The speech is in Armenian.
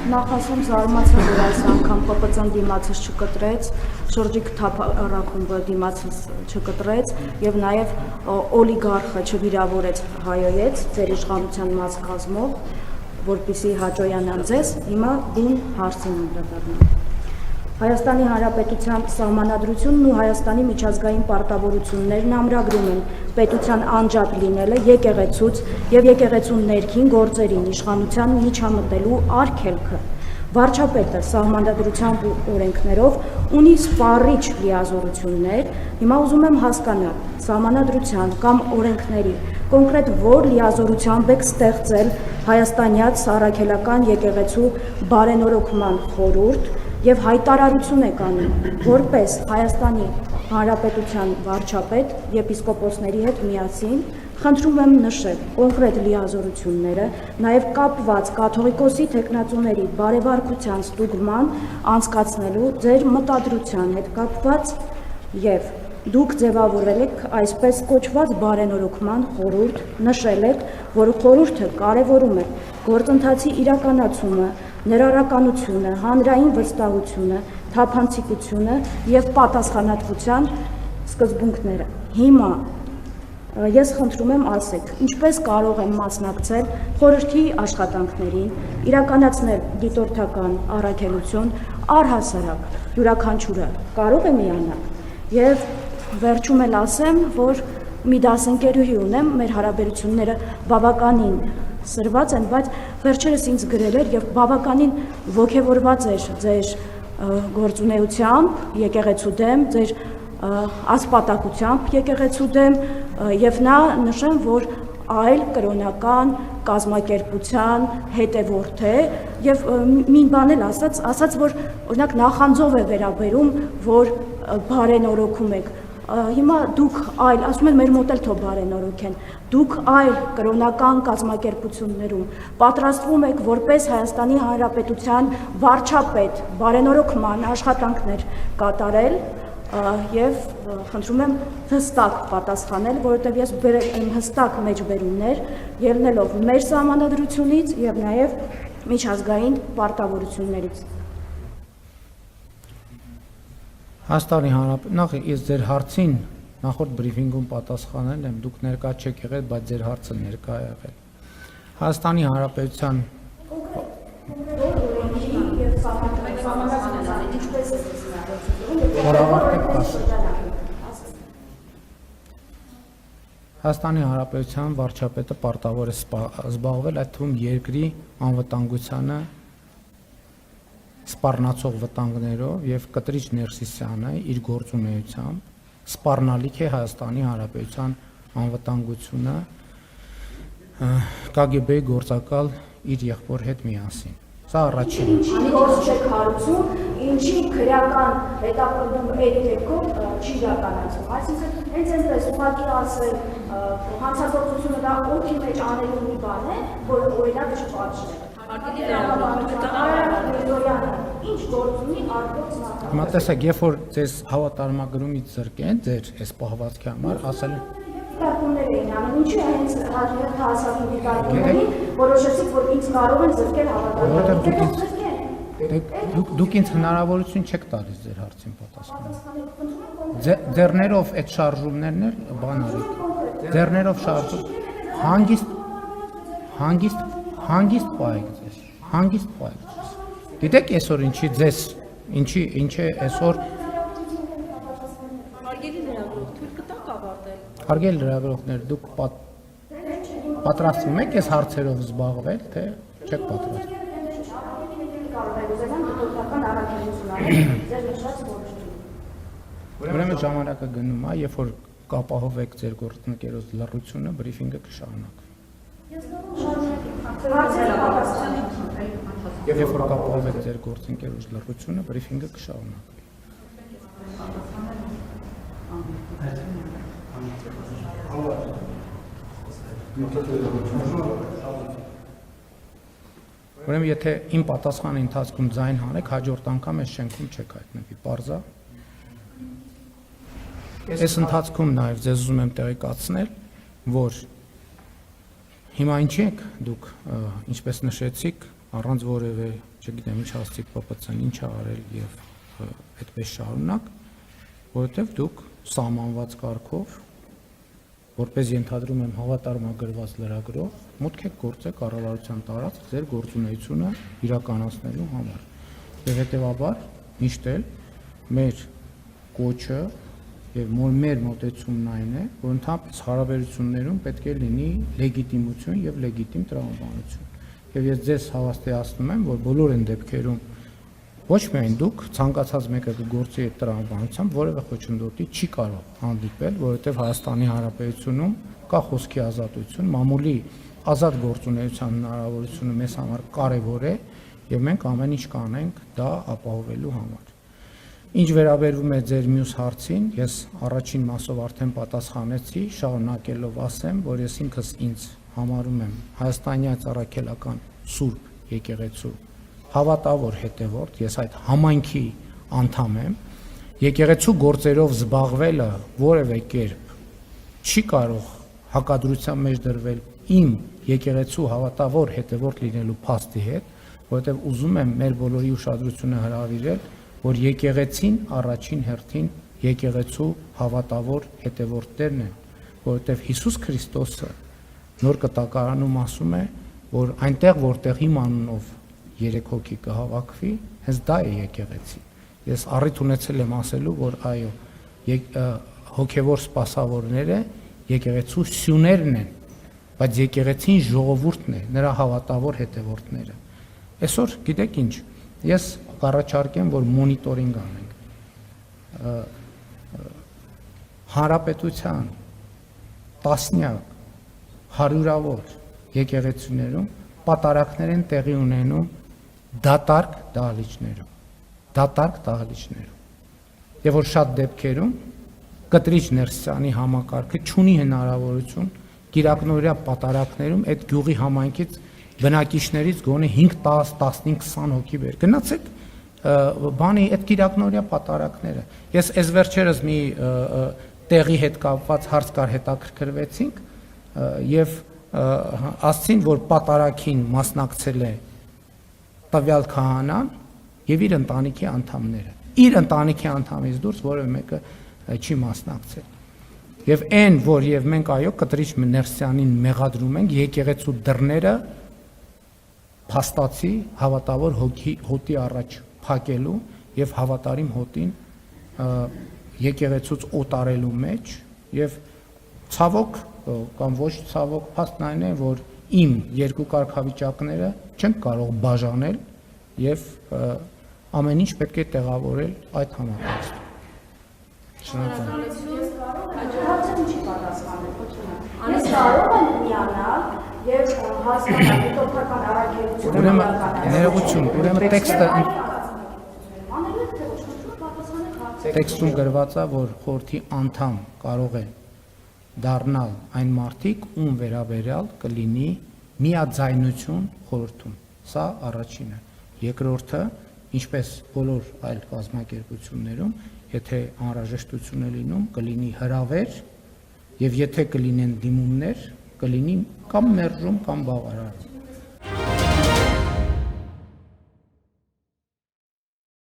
նախ ասեմ զարմացա, որ այս անգամ ՊՊՑ-ն դիմացս չկտրեց, շրջիկ թափառախումբը դիմացս չկտրեց եւ նաեւ օլիգարխը չվիրավորեց հայոյեց ձեր իշխանության մաս կազմող, որպեսզի հաջողանան ձեզ, հիմա բուն հարցին անդրադառնամ։ Հայաստանի Հանրապետության Սահմանադրությունն ու Հայաստանի միջազգային պարտավորություններն ամրագրում են պետության անջատ լինելը եկեղեցուց եւ եկեղեցու ներքին գործերին իշխանության միջամտելու արգելքը։ Վարչապետը Սահմանադրությամբ ու օրենքներով ունի սպառիչ լիազորություններ, հիմա ուզում եմ հասկանալ Սահմանադրության կամ օրենքների կոնկրետ որ լիազորությամբ եք ստեղծել հայաստանյաց Սառաքելական եկեղեցու բարենորոգման խորհուրդ եւ հայտարարություն եք անում, որպես Հայաստանի Հանրապետության վարչապետ եպիսկոպոսների հետ միասին խնդրում եմ նշել կոնկրետ լիազորությունները, նաեւ կապված կաթողիկոսի թեկնածուների բարեվարկության ստուգման անցկացնելու ձեր մտադրության հետ կապված եւ դուք ձևավորել եք այսպես կոչված բարենորոգման խորհուրդ, նշել եք, որ խորհուրդը կարևորում է գործընթացի իրականացումը, ներառականությունը, հանրային վստահությունը, թափանցիկությունը եւ պատասխանատվության սկզբունքները։ Հիմա ես խնդրում եմ ասեք, ինչպես կարող եմ մասնակցել խորհրդի աշխատանքներին, իրականացնել դիտորդական առաքելություն, առհասարակ յուրաքանչյուրը կարող է միանալ եւ վերջում էլ ասեմ, որ մի դասընկերուհի ունեմ, մեր հարաբերությունները բավականին սրված են, բայց վերջերս ինձ գրել էր եւ բավականին ոգևորված էր ձեր գործունեությամբ, եկեղեցու դեմ, ձեր ասպատակությամբ եկեղեցու դեմ եւ նա նշեմ, որ այլ կրոնական կազմակերպության հետևորդ է եւ մի բան էլ ասաց, որ օրինակ նախանձով է վերաբերում, որ բարենորոգում եք։ Հիմա դուք այլ, ասում են մեր մոտ էլ թող բարենորոգեն, դուք այլ կրոնական կազմակերպություններում պատրաստվում եք որպես Հայաստանի Հանրապետության վարչապետ բարենորոգման աշխատանքներ կատարել եւ խնդրում եմ հստակ պատասխանել, որովհետեւ ես բերել եմ հստակ մեջբերումներ, ելնելով մեր սահմանադրությունից եւ նաեւ միջազգային պարտավորություններից։ Հայաստանի Հանրապետություն, նախ ես ձեր հարցին նախորդ բրիֆինգում պատասխանել եմ, դուք ներկա չեք եղել, բայց ձեր հարցը ներկա է եղել։ Հայաստանի Հանրապետության Հայաստանի Հանրապետության վարչապետը պարտավոր է զբաղվել այդ թվում երկրի անվտանգությանը սպառնացող վտանգներով եւ կտրիչ Ներսիսյանը իր գործունեությամբ սպառնալիք է Հայաստանի Հանրապետության անվտանգությունը KGB-ի գործակալ իր եղբոր հետ միասին։ Սա առաջինը։ Ինչի գործ չեք հարուցում, ինչի քրեական հետապնդում այդ դեպքում չի իրականացվում։ Այսինքն հենց այնպես ուղղակի ասել հանցագործությունը դա օդի մեջ անելու մի բան է, որ օրինակ չպատժել։ Ինչ գործ ունի արտոց նախագահ։ Հիմա տեսեք, երբ որ ձեզ հավատարմագրումից զրկեն, ձեր այս պահվածքի համար ասել դիտարկումներ էին անում, ինչու հենց հասարակի դիտարկումներին որոշեցիք, որ ինձ կարող են զրկել հավատարմագրում։ Դուք ինձ հնարավորություն չեք տալիս ձեր հարցին պատասխանել։ Ձեռներով այդ շարժումներն էլ բան արեք։ Ձեռներով շարժում հանգիստ պահեք ձեզ, հանգիստ պահեք ձեզ։ Գիտեք այսօր ինչի ձեզ, ինչ է այսօր Հարգելի լրագրողներ, դուք պատրաստվում եք այս հարցերով զբաղվել, թե չեք պատրաստվում։ Ուրեմն ժամանակը գնում է, երբ որ կապահովեք ձեր գործընկերոջ լռությունը, բրիֆինգը կշարունակվի։ Երբ որ կապահովեք ձեր գործընկերոջ լռությունը, բրիֆինգը կշարունակվի։ Ուրեմն եթե իմ պատասխանի ընթացքում ձայն հանեք, հաջորդ անգամ այս շենքում չեք հայտնվի, պարզա։ Այս ընթացքում նաև ձեզ ուզում եմ տեղեկացնել, որ հիմա ինչ եք դուք, ինչպես նշեցիք, առանց որևէ, չգիտեմ, ինչ հաստիկ ՊՊՑ-ն ինչ ա արել եւ այդպես շարունակ, որովհետեւ դուք սահմանված կարգով որպես ենթադրում եմ հավատարմագրված լրագրող մուտք եք գործել կառավարության տարածք ձեր գործունեությունը իրականացնելու համար։ Եվ հետեւաբար միշտ էլ մեր կոչը եւ մեր մոտեցումն այն է, որ ընդհանրապես հարաբերություններում պետք է լինի լեգիտիմություն եւ լեգիտիմ տրամաբանություն։ Եվ ես ձեզ հավաստիացնում եմ, որ բոլոր այն դեպքերում ոչ միայն դուք ցանկացած մեկը կգործի այդ տրամաբանությամբ որևէ խոչընդոտի չի կարող հանդիպել, որովհետեւ Հայաստանի Հանրապետությունում կա խոսքի ազատություն, մամուլի ազատ գործունեության հնարավորությունը մեզ համար կարևոր է եւ մենք ամեն ինչ կանենք դա ապահովելու համար։ Ինչ վերաբերվում է ձեր մյուս հարցին, ես առաջին մասով արդեն պատասխանեցի, շարունակելով ասեմ, որ ես ինքս ինձ համարում եմ հայաստանյան առաքելական Սուրբ եկեղեցու հավատավոր հետևորդ, ես այդ համայնքի անդամ եմ, եկեղեցու գործերով զբաղվելը որևէ կերպ չի կարող հակադրության մեջ դրվել իմ եկեղեցու հավատավոր հետևորդ լինելու փաստի հետ, որովհետև ուզում եմ մեր բոլորի ուշադրությունը հրավիրել, որ եկեղեցին առաջին հերթին եկեղեցու հավատավոր հետևորդներն են, որովհետև Հիսուս Քրիստոսը նոր կտակարանում ասում է, որ այնտեղ որտեղ իմ անունով 3 հոգի կհավաքվի, հենց դա է եկեղեցի։ Ես առիթ ունեցել եմ ասելու, որ այո, հոգևոր սպասավորները եկեղեցու սյուներն են, բայց եկեղեցին ժողովուրդն է, նրա հավատավոր հետևորդները։ Այսօր գիտեք ինչ, ես կառաջարկեմ, որ մոնիտորինգ անենք։ Հանրապետության տասնյակ, հարյուրավոր եկեղեցիներում պատարակներ են տեղի ունենում դատարկ դահլիճներում։ Եվ որ շատ դեպքերում կտրիչ Ներսյանի համակարգը չունի հնարավորություն կիրակնօրյա պատարակներում այդ գյուղի համայնքից բնակիչներից գոնե 5, 10, 15, 20 հոգի բեր։ Գնացեք բանի այդ կիրակնօրյա պատարակները։ Ես այս վերջերս մի տեղի հետ կապված հարց կար հետաքրքրվեցինք եւ ասցին, որ պատարակին մասնակցել է տվյալ քահանան եւ իր ընտանիքի անդամները։ Իր ընտանիքի անդամից դուրս որևէ մեկը չի մասնակցել։ Եվ այն, որ եւ մենք այո կտրիչ Ներսյանին մեղադրում ենք եկեղեցու դռները փաստացի հավատավոր հոտի առաջ փակելու եւ հավատարիմ հոտին եկեղեցուց օտարելու մեջ եւ ցավոք կամ ոչ ցավոք փաստն այն է, որ իմ երկու կարգավիճակները չեն կարող բաժանել եւ ամեն ինչ պետք է տեղավորել այդ համակարգում։ Անես կարող են միանալ եւ հասկանալ հետոքական առաքելություն։ Ուրեմն ներողություն, ուրեմն տեքստում գրված է, որ խորհրդի անդամ կարող է դառնալ այն մարդիկ, ում վերաբերյալ կլինի միաձայնություն խորհրդում։ Սա առաջինը։ Երկրորդը, ինչպես բոլոր այլ կազմակերպություններում, եթե անհրաժեշտություն է լինում, կլինի հրավեր եւ եթե կլինեն դիմումներ, կլինի կամ մերժում կամ բավարար։